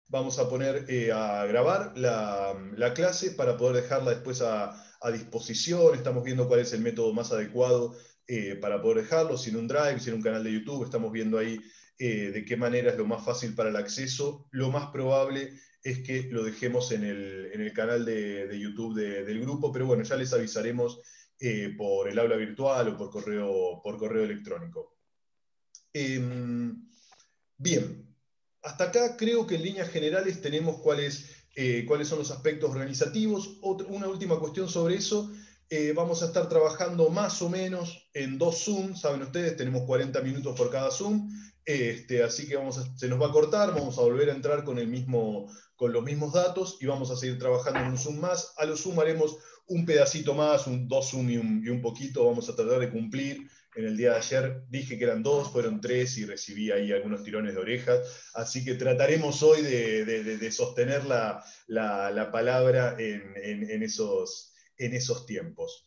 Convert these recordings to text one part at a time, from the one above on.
Vamos a poner a grabar la clase para poder dejarla después a disposición. Estamos viendo cuál es el método más adecuado para poder dejarlo, si en un Drive, si en un canal de YouTube. Estamos viendo ahí de qué manera es lo más fácil para el acceso. Lo más probable es que lo dejemos en el canal de YouTube del grupo, pero bueno, ya les avisaremos por el aula virtual o por correo electrónico. Bien, hasta acá creo que en líneas generales tenemos cuáles son los aspectos organizativos. Una última cuestión sobre eso. Vamos a estar trabajando más o menos en 2 Zoom, saben ustedes, tenemos 40 minutos por cada Zoom, así que se nos va a cortar, vamos a volver a entrar con los mismos datos y vamos a seguir trabajando en un Zoom más. A los Zoom haremos un pedacito más, 2 Zoom y un poquito, vamos a tratar de cumplir. En el día de ayer dije que eran 2, fueron 3 y recibí ahí algunos tirones de orejas. Así que trataremos hoy de sostener la palabra en esos tiempos.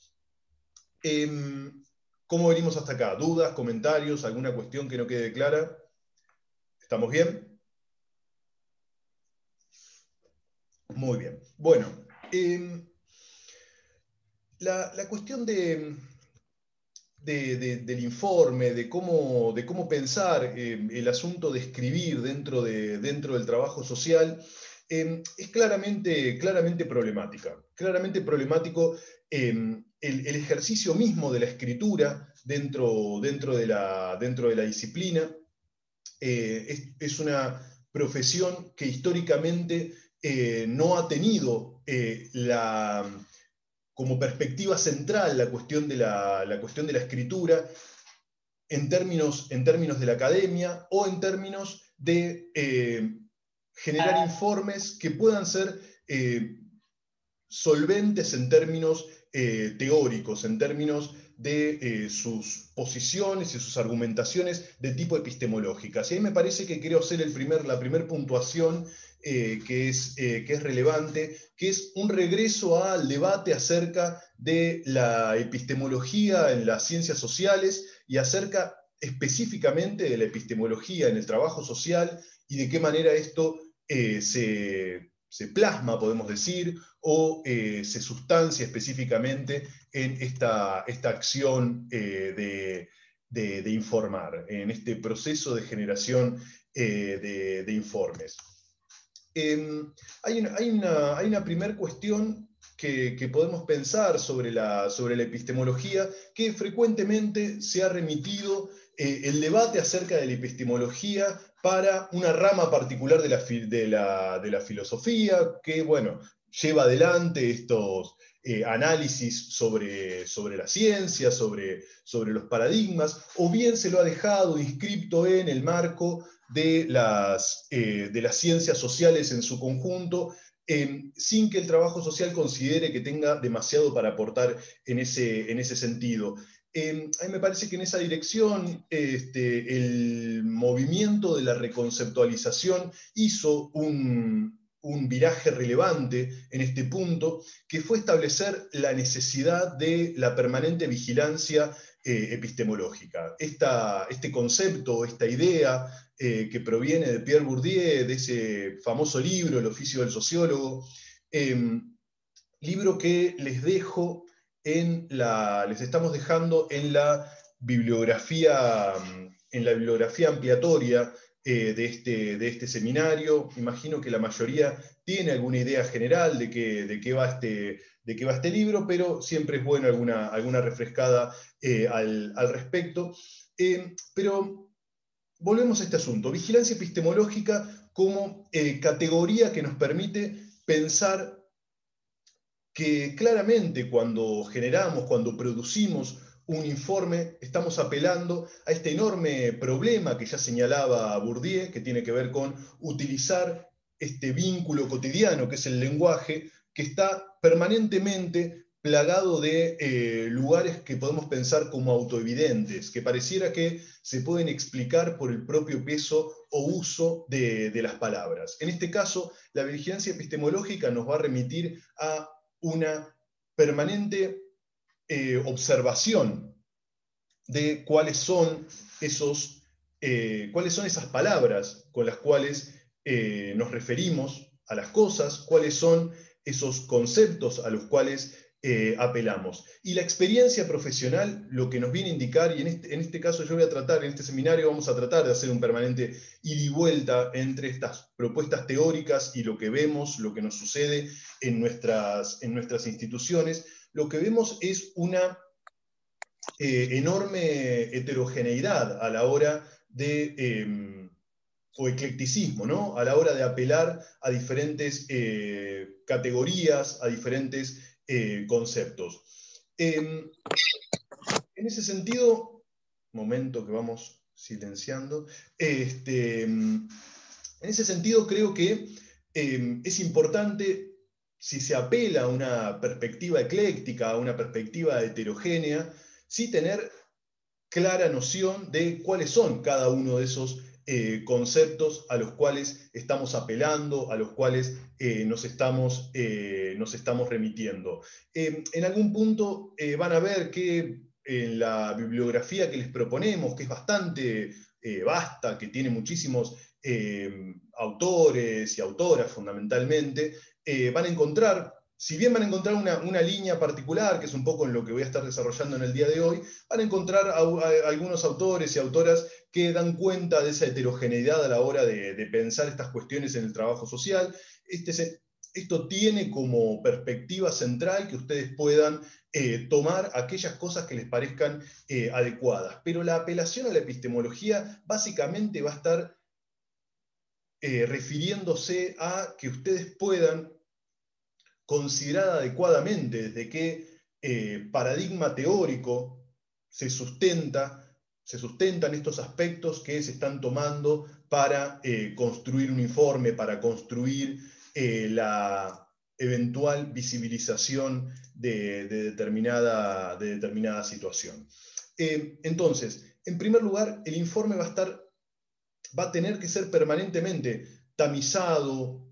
¿Cómo venimos hasta acá? ¿Dudas, comentarios, alguna cuestión que no quede clara? ¿Estamos bien? Muy bien. Bueno, la cuestión del informe, de cómo pensar el asunto de escribir dentro del trabajo social, es claramente problemática. Claramente problemático el ejercicio mismo de la escritura dentro de la disciplina. Es una profesión que históricamente no ha tenido como perspectiva central la cuestión de la escritura en términos de la academia o en términos de generar informes que puedan ser solventes en términos teóricos, en términos de sus posiciones y sus argumentaciones de tipo epistemológicas. Y ahí me parece que quiero hacer la primera puntuación que es relevante, que es un regreso al debate acerca de la epistemología en las ciencias sociales y acerca específicamente de la epistemología en el trabajo social y de qué manera esto se plasma, podemos decir, o se sustancia específicamente en esta acción de informar, en este proceso de generación de informes. Hay una primera cuestión que podemos pensar sobre la epistemología, que frecuentemente se ha remitido el debate acerca de la epistemología para una rama particular de la filosofía, que, bueno, lleva adelante estos análisis sobre la ciencia, sobre los paradigmas, o bien se lo ha dejado inscripto en el marco de las ciencias sociales en su conjunto, sin que el trabajo social considere que tenga demasiado para aportar en ese sentido. A mí me parece que en esa dirección el movimiento de la reconceptualización hizo un viraje relevante en este punto, que fue establecer la necesidad de la permanente vigilancia epistemológica. Este concepto, esta idea que proviene de Pierre Bourdieu, de ese famoso libro, El oficio del sociólogo, libro que les estamos dejando en la bibliografía ampliatoria de este seminario. Imagino que la mayoría tiene alguna idea general de qué va este libro, pero siempre es bueno alguna refrescada al respecto. Pero volvemos a este asunto, vigilancia epistemológica como categoría que nos permite pensar que claramente cuando producimos un informe, estamos apelando a este enorme problema que ya señalaba Bourdieu, que tiene que ver con utilizar este vínculo cotidiano que es el lenguaje, que está permanentemente plagado de lugares que podemos pensar como autoevidentes, que pareciera que se pueden explicar por el propio peso o uso de las palabras. En este caso, la vigilancia epistemológica nos va a remitir a una permanente observación de cuáles son esas palabras con las cuales nos referimos a las cosas, cuáles son esos conceptos a los cuales apelamos. Y la experiencia profesional lo que nos viene a indicar, y en este caso yo voy a tratar, en este seminario vamos a tratar de hacer un permanente ida y vuelta entre estas propuestas teóricas y lo que vemos, lo que nos sucede en nuestras instituciones. Lo que vemos es una enorme heterogeneidad a la hora de, o eclecticismo, ¿no? A la hora de apelar a diferentes categorías, a diferentes conceptos. En ese sentido, momento que vamos silenciando, en ese sentido creo que es importante, si se apela a una perspectiva ecléctica, a una perspectiva heterogénea, sí tener clara noción de cuáles son cada uno de esos conceptos a los cuales estamos apelando, a los cuales nos estamos remitiendo. En algún punto van a ver que en la bibliografía que les proponemos, que es bastante vasta, que tiene muchísimos autores y autoras fundamentalmente, van a encontrar, si bien van a encontrar una línea particular, que es un poco en lo que voy a estar desarrollando en el día de hoy, van a encontrar algunos autores y autoras que dan cuenta de esa heterogeneidad a la hora de pensar estas cuestiones en el trabajo social. Esto tiene como perspectiva central que ustedes puedan tomar aquellas cosas que les parezcan adecuadas. Pero la apelación a la epistemología básicamente va a estar refiriéndose a que ustedes puedan considerar adecuadamente desde qué paradigma teórico se sustentan estos aspectos que se están tomando para construir un informe, para construir la eventual visibilización de determinada situación. Entonces, en primer lugar, el informe va a tener que ser permanentemente tamizado,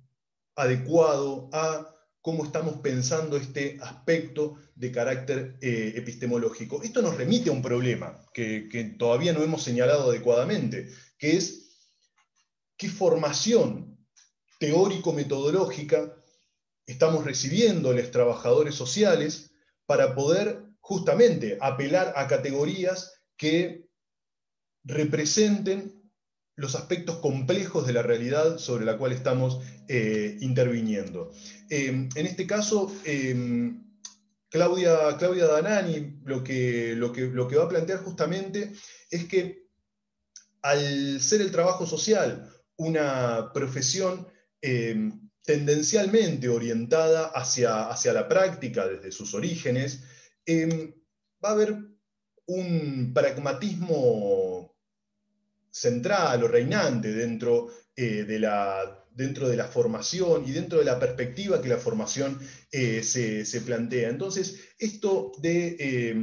adecuado a cómo estamos pensando este aspecto de carácter epistemológico. Esto nos remite a un problema que todavía no hemos señalado adecuadamente, que es qué formación teórico-metodológica estamos recibiendo los trabajadores sociales para poder justamente apelar a categorías que representen los aspectos complejos de la realidad sobre la cual estamos interviniendo. En este caso, Claudia Danani lo que va a plantear justamente es que al ser el trabajo social una profesión tendencialmente orientada hacia la práctica desde sus orígenes, va a haber un pragmatismo central o reinante dentro de la formación y dentro de la perspectiva que la formación se plantea. Entonces, esto de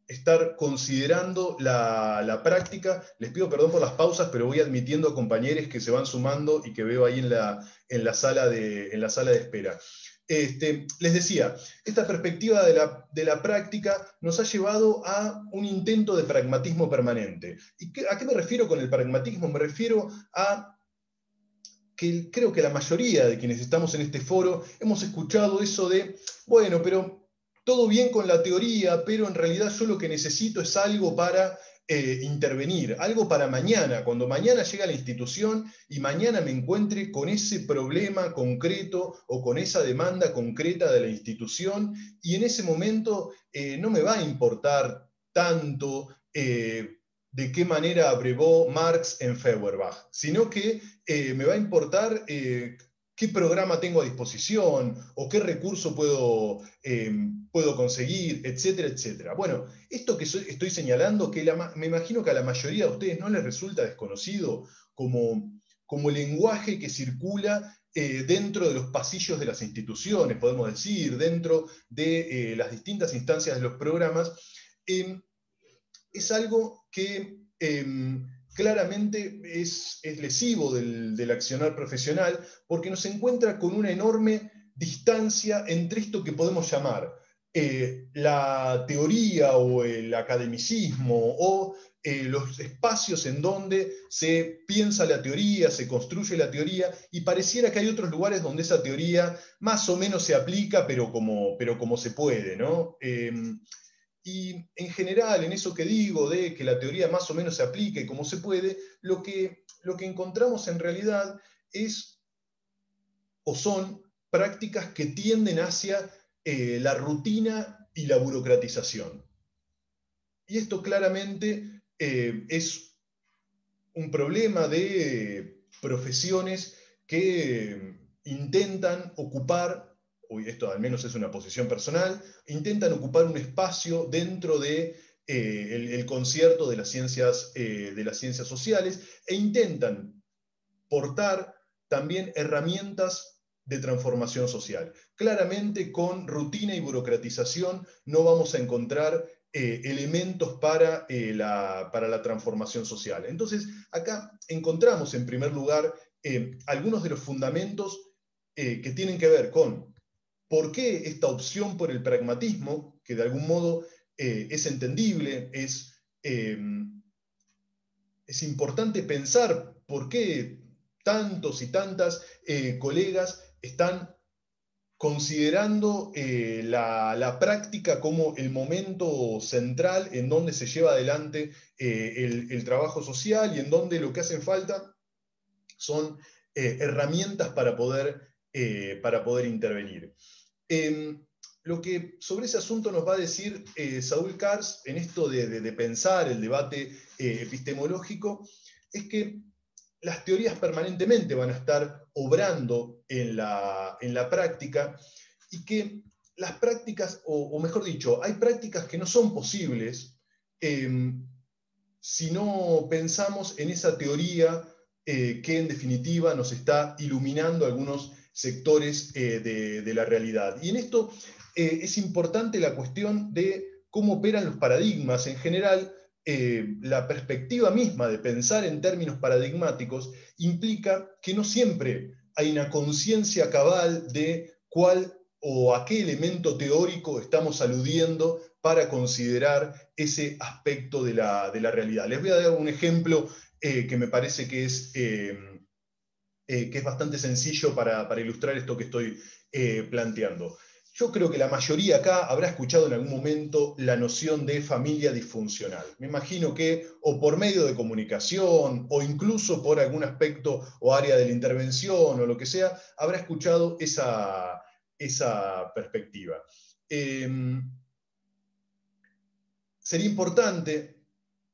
estar considerando la práctica, les pido perdón por las pausas, pero voy admitiendo compañeros que se van sumando y que veo ahí en la sala de espera. Les decía, esta perspectiva de la práctica nos ha llevado a un intento de pragmatismo permanente. ¿A qué me refiero con el pragmatismo? Me refiero a que creo que la mayoría de quienes estamos en este foro hemos escuchado eso de, bueno, pero todo bien con la teoría, pero en realidad yo lo que necesito es algo para intervenir, algo para mañana, cuando mañana llegue a la institución y mañana me encuentre con ese problema concreto o con esa demanda concreta de la institución, y en ese momento no me va a importar tanto de qué manera abrevó Marx en Feuerbach, sino que me va a importar qué programa tengo a disposición o qué recurso puedo conseguir, etcétera, etcétera. Bueno, esto que estoy señalando, que me imagino que a la mayoría de ustedes no les resulta desconocido como lenguaje que circula dentro de los pasillos de las instituciones, podemos decir, dentro de las distintas instancias de los programas, es algo que claramente es lesivo del accionar profesional, porque nos encuentra con una enorme distancia entre esto que podemos llamar la teoría o el academicismo o los espacios en donde se piensa la teoría, se construye la teoría, y pareciera que hay otros lugares donde esa teoría más o menos se aplica, pero como se puede, ¿no? Y en general, en eso que digo de que la teoría más o menos se aplique como se puede, lo que encontramos en realidad es o son prácticas que tienden hacia la rutina y la burocratización. Y esto claramente es un problema de profesiones que intentan ocupar, esto al menos es una posición personal, intentan ocupar un espacio dentro de el concierto de las ciencias sociales, e intentan portar también herramientas de transformación social. Claramente con rutina y burocratización no vamos a encontrar elementos para la transformación social. Entonces, acá encontramos en primer lugar algunos de los fundamentos que tienen que ver con por qué esta opción por el pragmatismo, que de algún modo es entendible, es importante pensar por qué tantos y tantas colegas están considerando la práctica como el momento central en donde se lleva adelante el trabajo social, y en donde lo que hacen falta son herramientas para poder intervenir. Lo que sobre ese asunto nos va a decir Saúl Cars en esto de pensar el debate epistemológico es que las teorías permanentemente van a estar obrando en la práctica, y que las prácticas, o mejor dicho, hay prácticas que no son posibles si no pensamos en esa teoría que en definitiva nos está iluminando algunos sectores de la realidad. Y en esto es importante la cuestión de cómo operan los paradigmas. En general, la perspectiva misma de pensar en términos paradigmáticos implica que no siempre hay una conciencia cabal de cuál o a qué elemento teórico estamos aludiendo para considerar ese aspecto de la realidad. Les voy a dar un ejemplo que me parece que es bastante sencillo para ilustrar esto que estoy planteando. Yo creo que la mayoría acá habrá escuchado en algún momento la noción de familia disfuncional. Me imagino que o por medio de comunicación o incluso por algún aspecto o área de la intervención o lo que sea, habrá escuchado esa perspectiva. Sería importante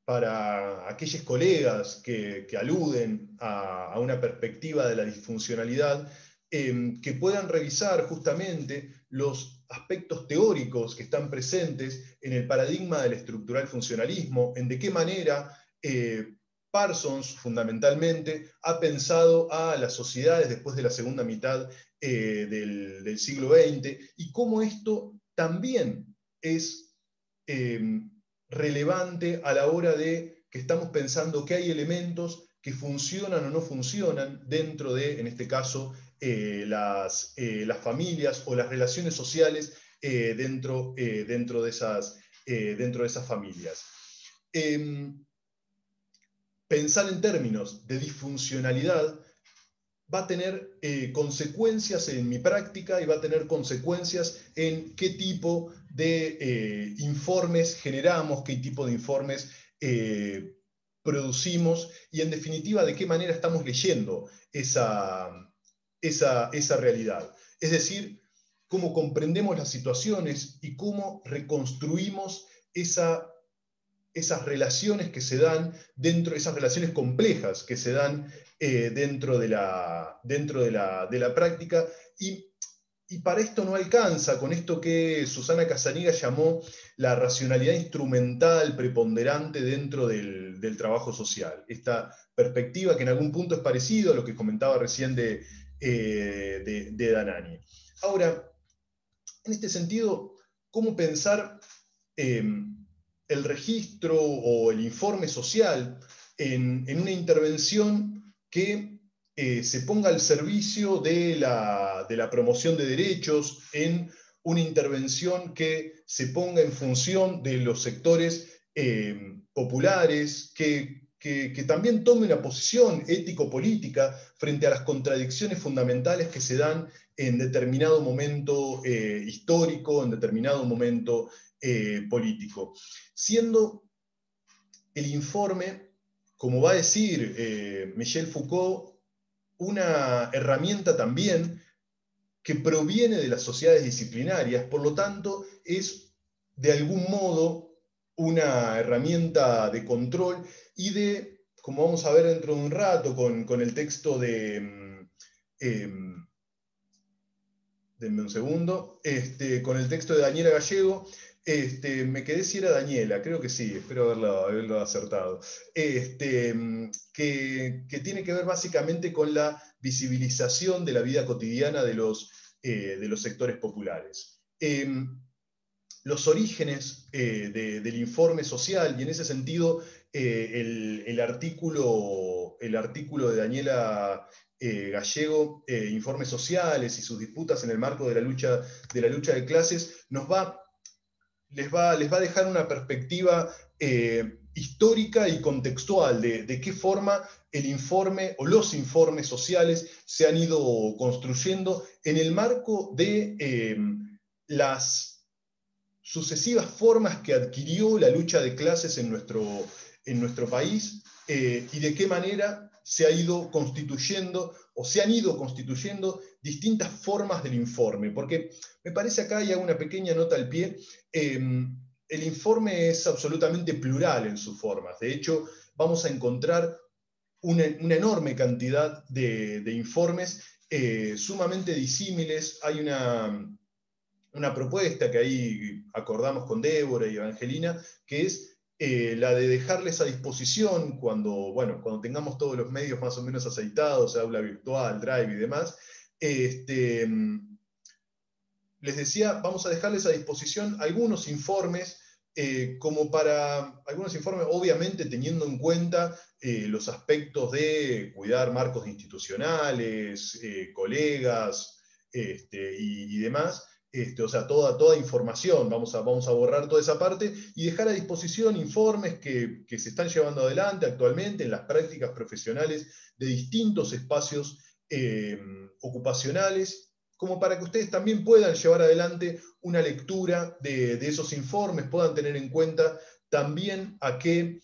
para aquellos colegas que aluden a una perspectiva de la disfuncionalidad, que puedan revisar justamente los aspectos teóricos que están presentes en el paradigma del estructural funcionalismo, en de qué manera Parsons fundamentalmente ha pensado a las sociedades después de la segunda mitad del siglo XX, y cómo esto también es relevante a la hora de que estamos pensando que hay elementos que funcionan o no funcionan dentro de, en este caso, las familias o las relaciones sociales dentro de esas familias. Pensar en términos de disfuncionalidad va a tener consecuencias en mi práctica, y va a tener consecuencias en qué tipo de informes generamos, qué tipo de informes producimos, y en definitiva de qué manera estamos leyendo esa realidad. Es decir, cómo comprendemos las situaciones y cómo reconstruimos esas relaciones que se dan dentro, esas relaciones complejas que se dan dentro de la práctica, y para esto no alcanza con esto que Susana Casaniga llamó la racionalidad instrumental preponderante dentro del trabajo social. Esta perspectiva que en algún punto es parecido a lo que comentaba recién de Danani. Ahora, en este sentido, ¿cómo pensar el registro o el informe social en una intervención que se ponga al servicio de la promoción de derechos, en una intervención que se ponga en función de los sectores populares, que también tome una posición ético-política frente a las contradicciones fundamentales que se dan en determinado momento histórico, en determinado momento político. Siendo el informe, como va a decir Michel Foucault, una herramienta también que proviene de las sociedades disciplinarias, por lo tanto es de algún modo una herramienta de control y de, como vamos a ver dentro de un rato con el texto de... denme un segundo, con el texto de Daniela Gallego, me quedé si era Daniela, creo que sí, espero haberlo acertado, que tiene que ver básicamente con la visibilización de la vida cotidiana de los sectores populares. Los orígenes del informe social, y en ese sentido el artículo de Daniela Gallego, Informes sociales y sus disputas en el marco de la lucha de clases, les va a dejar una perspectiva histórica y contextual de qué forma el informe o los informes sociales se han ido construyendo en el marco de las sucesivas formas que adquirió la lucha de clases en nuestro país y de qué manera se ha ido constituyendo o se han ido constituyendo distintas formas del informe. Porque me parece acá, y hago una pequeña nota al pie, el informe es absolutamente plural en sus formas. De hecho, vamos a encontrar una enorme cantidad de informes sumamente disímiles. Hay una propuesta que ahí acordamos con Débora y Evangelina, que es la de dejarles a disposición cuando tengamos todos los medios más o menos aceitados, aula virtual, Drive y demás, les decía, vamos a dejarles a disposición algunos informes, algunos informes obviamente teniendo en cuenta los aspectos de cuidar marcos institucionales, colegas y demás. O sea, toda información, vamos a borrar toda esa parte y dejar a disposición informes que se están llevando adelante actualmente en las prácticas profesionales de distintos espacios ocupacionales, como para que ustedes también puedan llevar adelante una lectura de esos informes, puedan tener en cuenta también a qué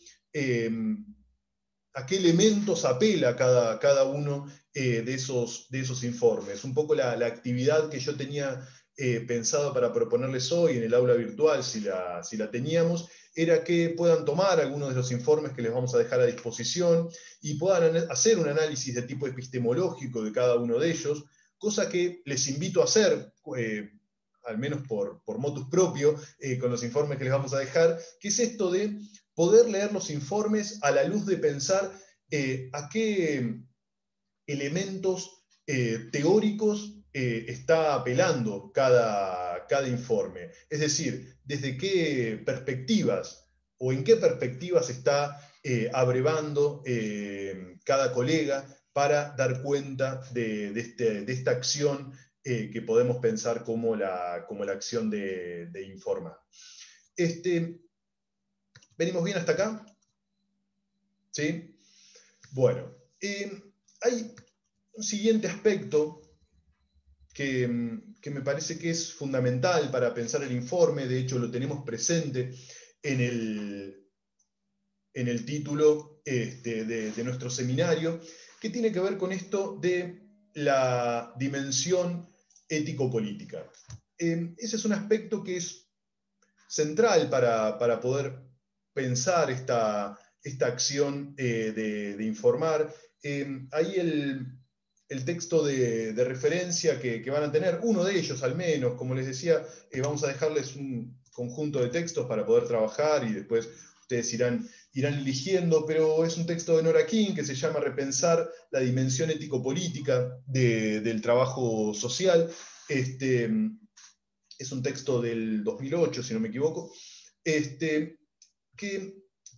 elementos apela cada uno de esos informes. Un poco la actividad que yo tenía pensado para proponerles hoy en el aula virtual, si la teníamos, era que puedan tomar algunos de los informes que les vamos a dejar a disposición y puedan hacer un análisis de tipo epistemológico de cada uno de ellos, cosa que les invito a hacer, al menos por motus propio, con los informes que les vamos a dejar, que es esto de poder leer los informes a la luz de pensar a qué elementos teóricos está apelando cada informe. Es decir, desde qué perspectivas o en qué perspectivas está abrevando cada colega para dar cuenta de esta acción que podemos pensar como la acción de informar. ¿Venimos bien hasta acá? ¿Sí? Bueno, hay un siguiente aspecto que me parece que es fundamental para pensar el informe, de hecho lo tenemos presente en el título de nuestro seminario, que tiene que ver con esto de la dimensión ético-política. Ese es un aspecto que es central para poder pensar esta acción de informar. Ahí el texto de referencia que van a tener, uno de ellos al menos, como les decía, vamos a dejarles un conjunto de textos para poder trabajar y después ustedes irán eligiendo, pero es un texto de Nora King que se llama Repensar la dimensión ético-política del trabajo social. Es un texto del 2008, si no me equivoco, que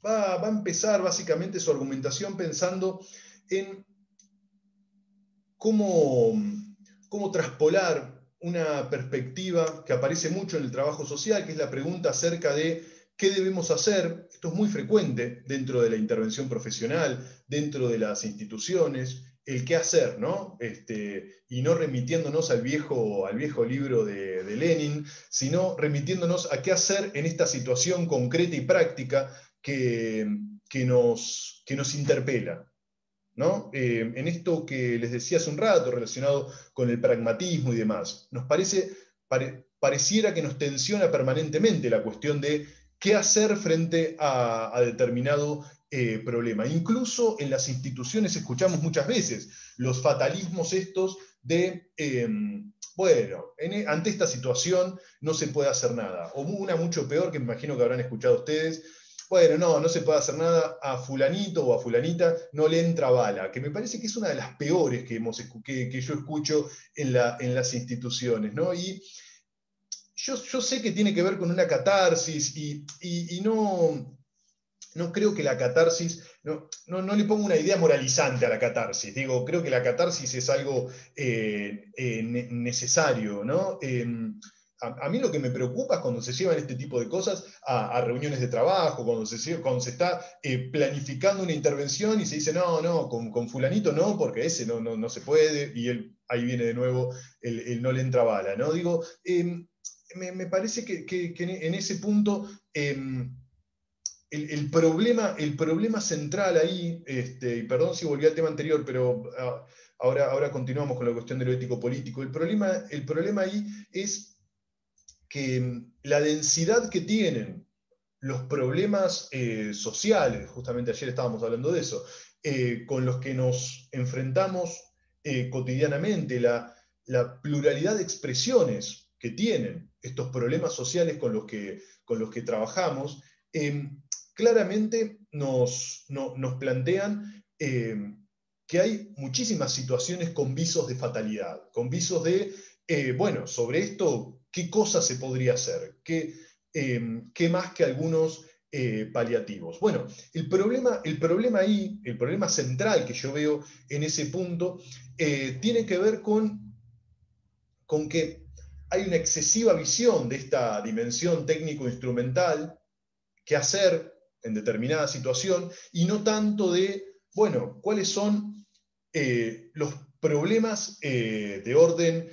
va a empezar básicamente su argumentación pensando en cómo traspolar una perspectiva que aparece mucho en el trabajo social, que es la pregunta acerca de ¿qué debemos hacer? Esto es muy frecuente dentro de la intervención profesional, dentro de las instituciones, el qué hacer, ¿no? Y no remitiéndonos al viejo libro de Lenin, sino remitiéndonos a qué hacer en esta situación concreta y práctica que nos interpela, ¿no? En esto que les decía hace un rato, relacionado con el pragmatismo y demás, pareciera que nos tensiona permanentemente la cuestión de qué hacer frente a determinado problema. Incluso en las instituciones escuchamos muchas veces los fatalismos estos de, bueno, ante esta situación no se puede hacer nada. O una mucho peor que me imagino que habrán escuchado ustedes: bueno, no se puede hacer nada, a fulanito o a fulanita no le entra bala, que me parece que es una de las peores que yo escucho en las instituciones, ¿no? Y yo sé que tiene que ver con una catarsis y no creo que la catarsis, no le pongo una idea moralizante a la catarsis, digo, creo que la catarsis es algo necesario, ¿no? A mí lo que me preocupa es cuando se llevan este tipo de cosas a reuniones de trabajo, cuando se está planificando una intervención y se dice, no, con fulanito no, porque ese no se puede, y ahí viene de nuevo el no le entra bala, ¿no? Digo, me parece que en ese punto el problema central ahí, y perdón si volví al tema anterior, pero ahora continuamos con la cuestión de lo ético político, el problema ahí es que la densidad que tienen los problemas sociales, justamente ayer estábamos hablando de eso, con los que nos enfrentamos cotidianamente, la pluralidad de expresiones que tienen estos problemas sociales con los que trabajamos, claramente nos plantean que hay muchísimas situaciones con visos de fatalidad, con visos de, bueno, sobre esto, ¿qué cosa se podría hacer? ¿Qué más que algunos paliativos? Bueno, el problema ahí, el problema central que yo veo en ese punto, tiene que ver con que hay una excesiva visión de esta dimensión técnico-instrumental, qué hacer en determinada situación, y no tanto de, bueno, cuáles son los problemas de orden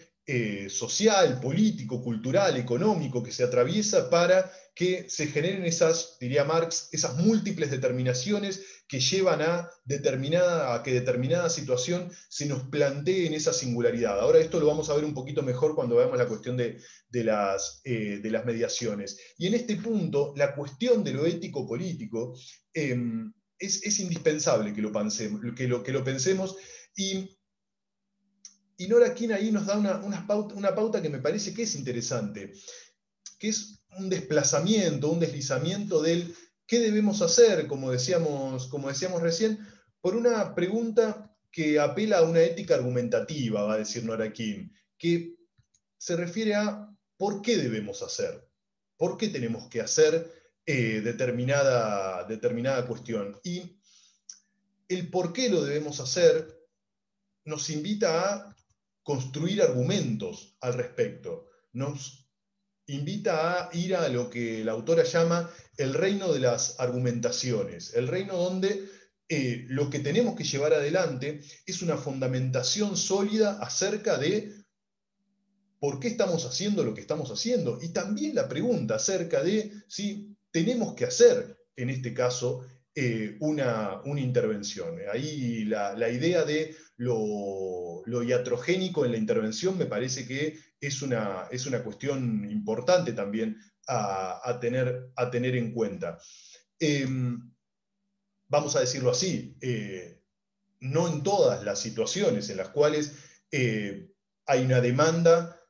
social, político, cultural, económico que se atraviesa para que se generen esas, diría Marx, esas múltiples determinaciones que llevan a que determinada situación se nos plantee en esa singularidad. Ahora esto lo vamos a ver un poquito mejor cuando veamos la cuestión de las mediaciones. Y en este punto, la cuestión de lo ético-político es indispensable que lo pensemos, y Nora King ahí nos da una pauta que me parece que es interesante, que es un desplazamiento, un deslizamiento del qué debemos hacer, como decíamos recién, por una pregunta que apela a una ética argumentativa, va a decir Nora King, que se refiere a por qué debemos hacer, por qué tenemos que hacer determinada cuestión. Y el por qué lo debemos hacer nos invita a construir argumentos al respecto, nos invita a ir a lo que la autora llama el reino de las argumentaciones, el reino donde lo que tenemos que llevar adelante es una fundamentación sólida acerca de por qué estamos haciendo lo que estamos haciendo, y también la pregunta acerca de si tenemos que hacer, en este caso, una intervención. Ahí la idea de lo iatrogénico en la intervención me parece que es una cuestión importante también a tener en cuenta. Vamos a decirlo así, no en todas las situaciones en las cuales hay una demanda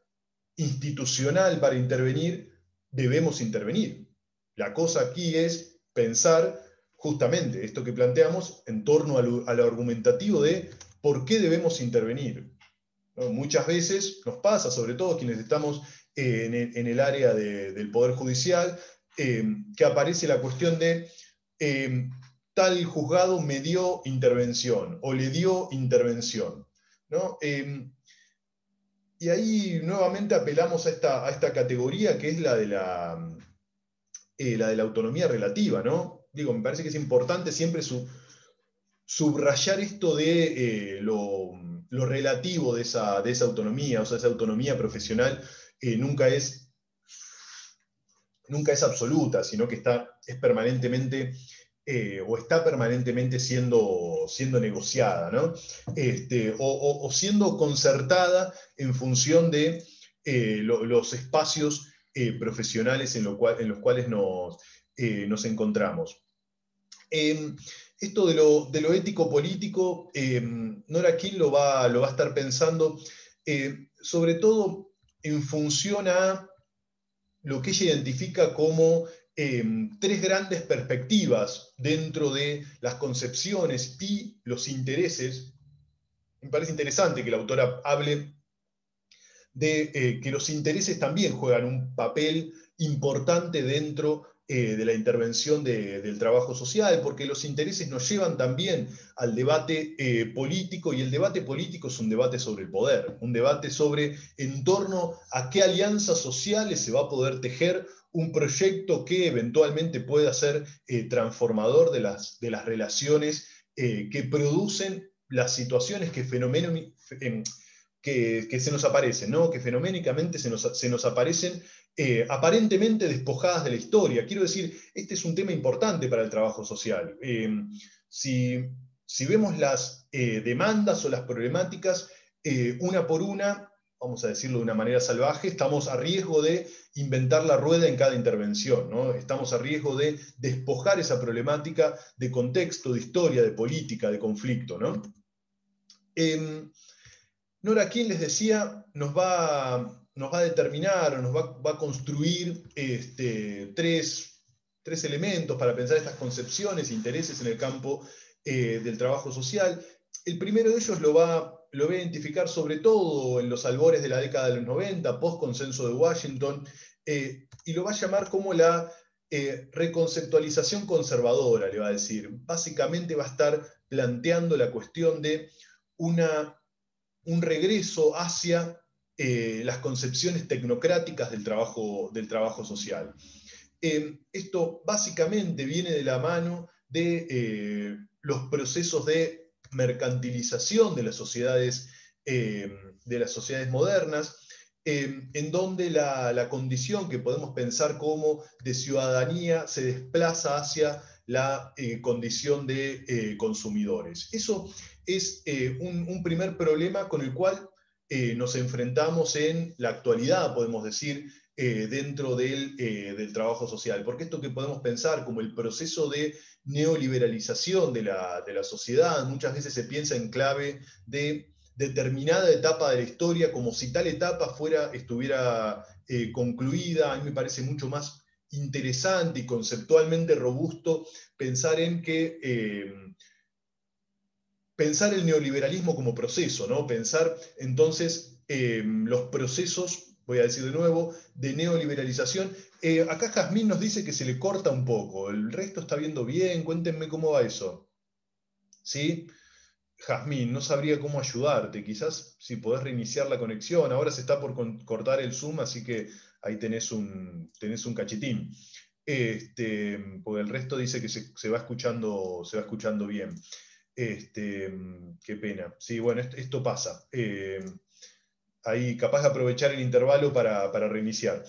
institucional para intervenir, debemos intervenir. La cosa aquí es pensar justamente esto que planteamos en torno a lo argumentativo de por qué debemos intervenir, ¿no? Muchas veces nos pasa, sobre todo quienes estamos en el área del Poder Judicial, que aparece la cuestión de tal juzgado me dio intervención o le dio intervención, ¿no? Y ahí nuevamente apelamos a esta categoría que es la de la de la autonomía relativa, ¿no? Digo, me parece que es importante siempre subrayar esto de lo relativo de esa autonomía, o sea, esa autonomía profesional nunca es absoluta, sino que es permanentemente, o está permanentemente siendo negociada, ¿no? O siendo concertada en función de los espacios profesionales en los cuales nos encontramos. Esto de lo ético-político, Nora King lo va a estar pensando, sobre todo en función a lo que ella identifica como tres grandes perspectivas dentro de las concepciones y los intereses. Me parece interesante que la autora hable de que los intereses también juegan un papel importante dentro de la intervención del trabajo social, porque los intereses nos llevan también al debate político, y el debate político es un debate sobre el poder, un debate sobre en torno a qué alianzas sociales se va a poder tejer un proyecto que eventualmente pueda ser transformador de las relaciones que producen las situaciones que se nos aparecen, ¿no? Que fenoménicamente se nos aparecen aparentemente despojadas de la historia. Quiero decir, este es un tema importante para el trabajo social. Si vemos las demandas o las problemáticas una por una, vamos a decirlo de una manera salvaje, estamos a riesgo de inventar la rueda en cada intervención, ¿no? Estamos a riesgo de despojar esa problemática de contexto, de historia, de política, de conflicto, ¿no? Nora King, les decía, nos va a determinar o nos va a construir tres elementos para pensar estas concepciones e intereses en el campo del trabajo social. El primero de ellos lo va a identificar sobre todo en los albores de la década de los 90, post-consenso de Washington, y lo va a llamar como la reconceptualización conservadora, le va a decir. Básicamente va a estar planteando la cuestión de un regreso hacia las concepciones tecnocráticas del trabajo social. Esto básicamente viene de la mano de los procesos de mercantilización de las sociedades modernas, en donde la condición que podemos pensar como de ciudadanía se desplaza hacia la condición de consumidores. Eso es un primer problema con el cual nos enfrentamos en la actualidad, podemos decir, dentro del trabajo social. Porque esto que podemos pensar como el proceso de neoliberalización de la sociedad, muchas veces se piensa en clave de determinada etapa de la historia, como si tal etapa estuviera concluida. A mí me parece mucho más interesante y conceptualmente robusto pensar en que pensar el neoliberalismo como proceso, ¿no? Pensar entonces los procesos, voy a decir de nuevo, de neoliberalización. Acá Jazmín nos dice que se le corta un poco, el resto está viendo bien, cuéntenme cómo va eso. ¿Sí? Jazmín, no sabría cómo ayudarte, quizás si podés reiniciar la conexión, ahora se está por cortar el Zoom, así que ahí tenés un cachitín. Porque el resto dice que se va escuchando bien. Qué pena. Sí, bueno, esto pasa. Ahí capaz de aprovechar el intervalo para reiniciar.